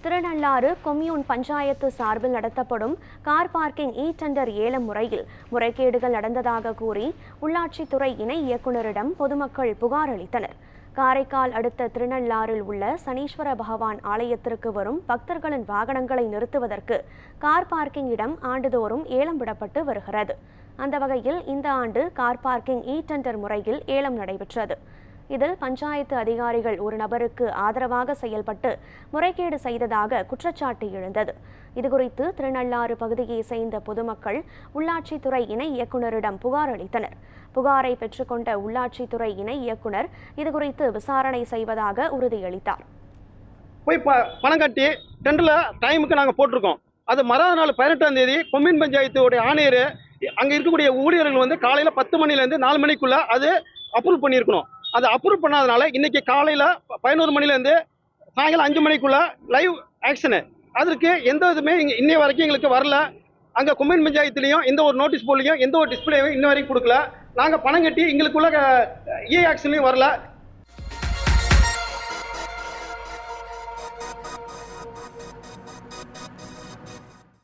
Thirunallar commune panchayat சார்பில் நடத்தப்படும் car parking tender ஏலம் முறையில் முறைகேடுகள் நடந்ததாக கூறி உள்ளாட்சித்துறை இணை இயக்குநரிடம் பொதுமக்கள் புகார் அளித்தனர். காரைக்கால் அடுத்த திருநள்ளாறில் உள்ள சனீஸ்வர பகவான் ஆலயத்திற்கு வரும் பக்தர்களின் வாகனங்களை நிறுத்துவதற்கு கார் பார்க்கிங் இடம் ஆண்டுதோறும் ஏலம் விடப்பட்டு வருகிறது. அந்த வகையில் இந்த ஆண்டு கார் பார்க்கிங் டெண்டர் முறையில் ஏலம் நடைபெற்றது. இதில் பஞ்சாயத்து அதிகாரிகள் ஒரு நபருக்கு ஆதரவாக செயல்பட்டு முறைகேடு செய்ததாக குற்றச்சாட்டு எழுந்தது. இதுகுறித்து திருநள்ளாறு பகுதியை சேர்ந்த பொதுமக்கள் உள்ளாட்சித்துறை இணை இயக்குநரிடம் புகார் அளித்தனர். புகாரை பெற்றுக்கொண்ட உள்ளாட்சித்துறை இணை இயக்குனர் இதுகுறித்து விசாரணை செய்வதாக உறுதியளித்தார். போய் பணம் கட்டி டெண்டரில் டைமுக்கு நாங்கள் போட்டிருக்கோம். அது மறாத நாள் 18ஆம் தேதி கொம்யூன் பஞ்சாயத்துடைய ஆணையர் அங்கே இருக்கக்கூடிய ஊழியர்கள் வந்து காலையில் 10 மணிலேருந்து 4 மணிக்குள்ள அது அப்ரூவ் பண்ணியிருக்கணும். அதை அப்ரூவ் பண்ணாதனால இன்னைக்கு காலையில் 11 மணிலேருந்து சாயங்காலம் 5 மணிக்குள்ள லைவ் ஆக்ஷனு. அதற்கு எந்த இதுவுமே இன்னைய வரைக்கும் எங்களுக்கு வரல. அங்கே கொம்யூன் பஞ்சாயத்துலேயும் எந்த ஒரு நோட்டீஸ் போர்ட்லையும் எந்த ஒரு டிஸ்பிளேயும் இன்ன வரைக்கும் கொடுக்கல. நாங்கள் பணம் கட்டி எங்களுக்குள்ள ஆக்ஷன்லையும் வரல.